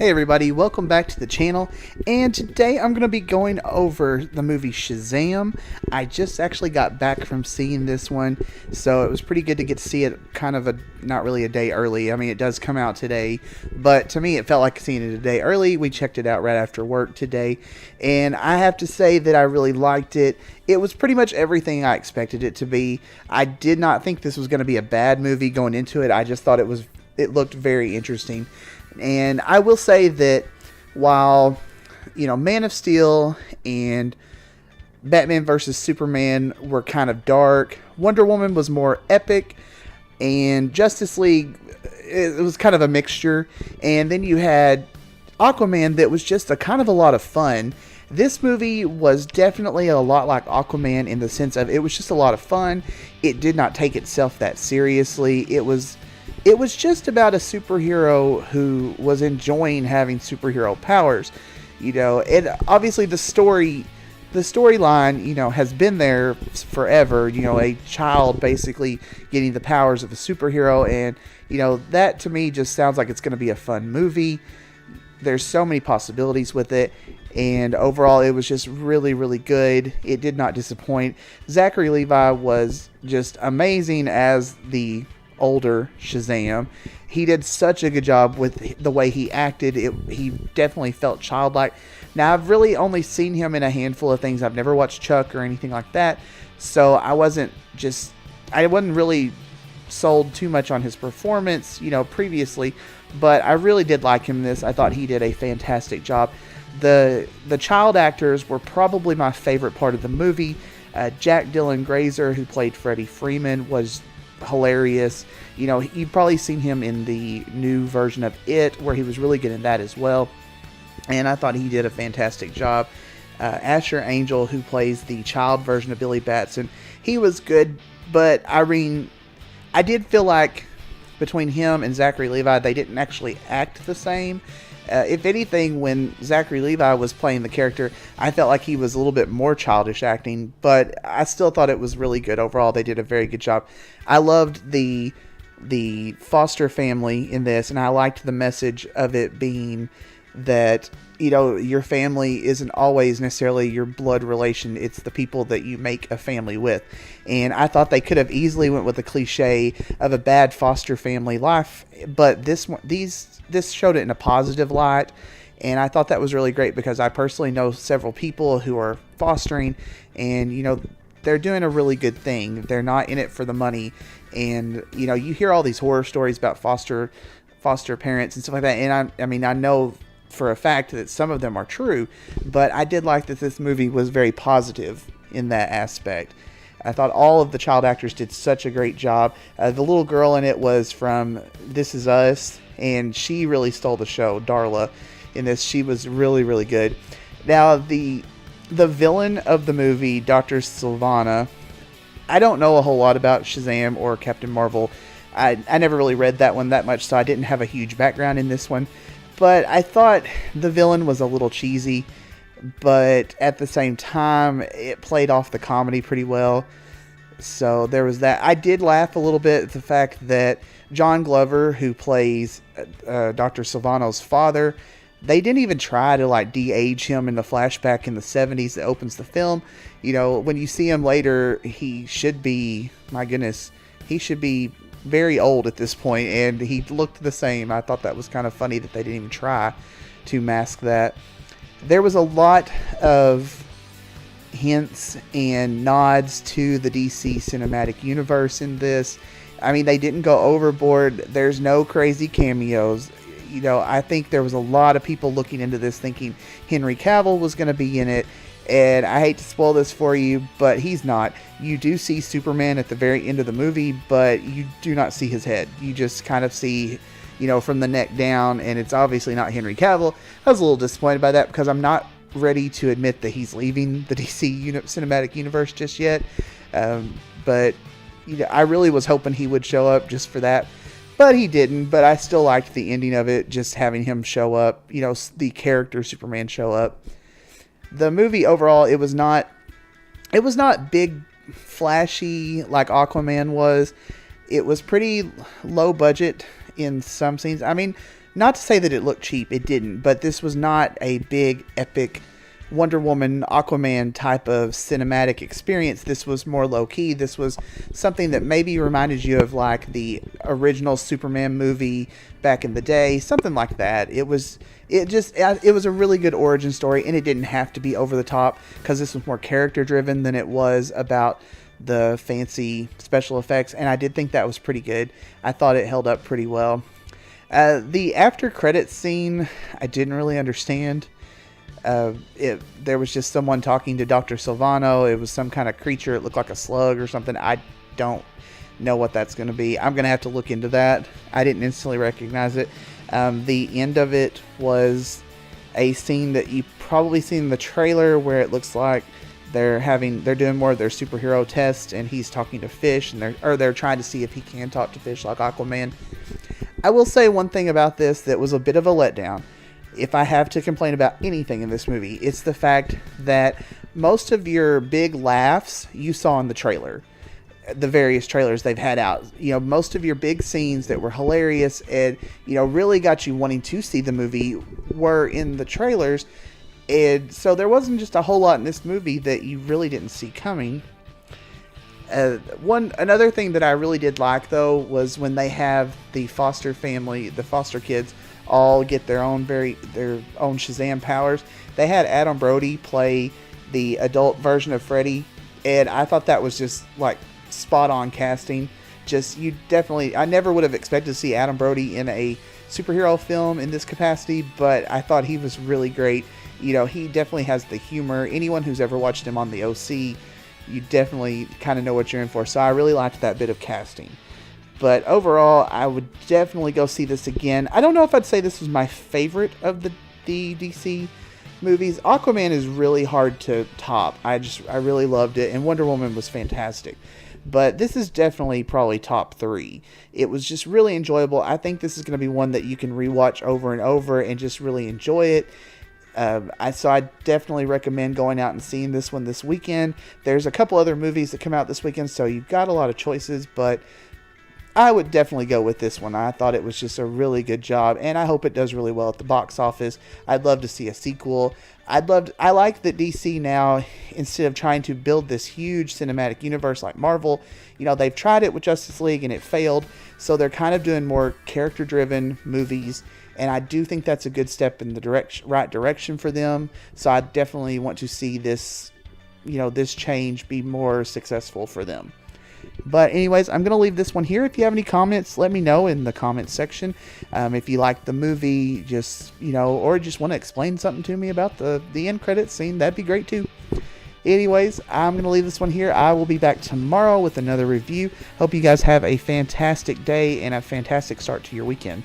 Hey everybody, welcome back to the channel, and today I'm going to be going over the movie Shazam. I just actually got back from seeing this one, so it was pretty good to get to see it not really a day early. I mean, it does come out today, but to me it felt like seeing it a day early. We checked it out right after work today, and I have to say that I really liked it. It was pretty much everything I expected it to be. I did not think this was going to be a bad movie going into it. I just thought it looked very interesting. And I will say that while, Man of Steel and Batman vs. Superman were kind of dark, Wonder Woman was more epic, and Justice League, it was kind of a mixture. And then you had Aquaman that was just a kind of a lot of fun. This movie was definitely a lot like Aquaman in the sense of it was just a lot of fun. It did not take itself that seriously. It was just about a superhero who was enjoying having superhero powers, and obviously the storyline, has been there forever, a child basically getting the powers of a superhero, and, that to me just sounds like it's going to be a fun movie. There's so many possibilities with it, and overall it was just really, really good. It did not disappoint. Zachary Levi was just amazing as the older Shazam. He did such a good job with the way he acted. He definitely felt childlike. Now, I've really only seen him in a handful of things. I've never watched Chuck or anything like that, so I wasn't really sold too much on his performance, previously, but I really did like him in this. I thought he did a fantastic job. The child actors were probably my favorite part of the movie. Jack Dylan Grazer, who played Freddy Freeman, was hilarious. You've probably seen him in the new version of It, where he was really good in that as well, and I thought he did a fantastic job. Asher Angel, who plays the child version of Billy Batson, he was good, but I did feel like between him and Zachary Levi, they didn't actually act the same. If anything, when Zachary Levi was playing the character, I felt like he was a little bit more childish acting, but I still thought it was really good overall. They did a very good job. I loved the foster family in this, and I liked the message of it being that, your family isn't always necessarily your blood relation. It's the people that you make a family with. And I thought they could have easily went with the cliche of a bad foster family life, but this showed it in a positive light, and I thought that was really great because I personally know several people who are fostering, and they're doing a really good thing. They're not in it for the money, and you hear all these horror stories about foster parents and stuff like that, and I know for a fact that some of them are true, but I did like that this movie was very positive in that aspect. I thought all of the child actors did such a great job. The little girl in it was from This Is Us, and she really stole the show. Darla in this, she was really, really good. Now, the villain of the movie, Dr. Sylvana, I don't know a whole lot about Shazam or Captain Marvel. I never really read that one that much, so I didn't have a huge background in this one. But I thought the villain was a little cheesy, but at the same time, it played off the comedy pretty well. So there was that. I did laugh a little bit at the fact that John Glover, who plays Dr. Sylvano's father, they didn't even try to de-age him in the flashback in the 70s that opens the film. When you see him later, he should be, my goodness, he should be very old at this point, and he looked the same. I thought that was kind of funny that they didn't even try to mask that. There was a lot of hints and nods to the DC cinematic universe in this. They didn't go overboard. There's no crazy cameos. I think there was a lot of people looking into this thinking Henry Cavill was going to be in it, and I hate to spoil this for you, but he's not. You do see Superman at the very end of the movie, but you do not see his head. You just kind of see, from the neck down, and it's obviously not Henry Cavill. I was a little disappointed by that because I'm not ready to admit that he's leaving the DC cinematic universe just yet. But I really was hoping he would show up just for that, but he didn't. But I still liked the ending of it, just having him show up, the character Superman show up. The movie overall, it was not big, flashy like Aquaman was. It was pretty low budget in some scenes. Not to say that it looked cheap, it didn't, but this was not a big, epic Wonder Woman, Aquaman type of cinematic experience. This was more low-key. This was something that maybe reminded you of like the original Superman movie back in the day, something like that. It was a really good origin story, and it didn't have to be over the top because this was more character-driven than it was about the fancy special effects, and I did think that was pretty good. I thought it held up pretty well. The after credits scene, I didn't really understand. There was just someone talking to Dr. Silvano. It was some kind of creature. It looked like a slug or something. I don't know what that's going to be. I'm going to have to look into that. I didn't instantly recognize it. The end of it was a scene that you probably seen in the trailer where it looks like they're doing more of their superhero tests, and he's talking to fish, and they're trying to see if he can talk to fish like Aquaman. I will say one thing about this that was a bit of a letdown. If I have to complain about anything in this movie, it's the fact that most of your big laughs you saw in the trailer, the various trailers they've had out. Most of your big scenes that were hilarious and, really got you wanting to see the movie were in the trailers. And so there wasn't just a whole lot in this movie that you really didn't see coming. Another thing that I really did like, though, was when they have the foster family, the foster kids, all get their own Shazam powers. They had Adam Brody play the adult version of Freddy, and I thought that was just like spot on casting. I never would have expected to see Adam Brody in a superhero film in this capacity, but I thought he was really great. He definitely has the humor. Anyone who's ever watched him on the OC, you definitely kind of know what you're in for. So I really liked that bit of casting. But overall, I would definitely go see this again. I don't know if I'd say this was my favorite of the DC movies. Aquaman is really hard to top. I really loved it, and Wonder Woman was fantastic. But this is definitely probably top 3. It was just really enjoyable. I think this is going to be one that you can rewatch over and over and just really enjoy it. So I definitely recommend going out and seeing this one this weekend. There's a couple other movies that come out this weekend, so you've got a lot of choices, but I would definitely go with this one. I thought it was just a really good job, and I hope it does really well at the box office. I'd love to see a sequel. I like that DC now, instead of trying to build this huge cinematic universe like Marvel, they've tried it with Justice League and it failed, so they're kind of doing more character-driven movies. And I do think that's a good step in the right direction for them. So I definitely want to see this, this change be more successful for them. But anyways, I'm going to leave this one here. If you have any comments, let me know in the comments section. If you like the movie, or just want to explain something to me about the end credits scene, that'd be great too. Anyways, I'm going to leave this one here. I will be back tomorrow with another review. Hope you guys have a fantastic day and a fantastic start to your weekend.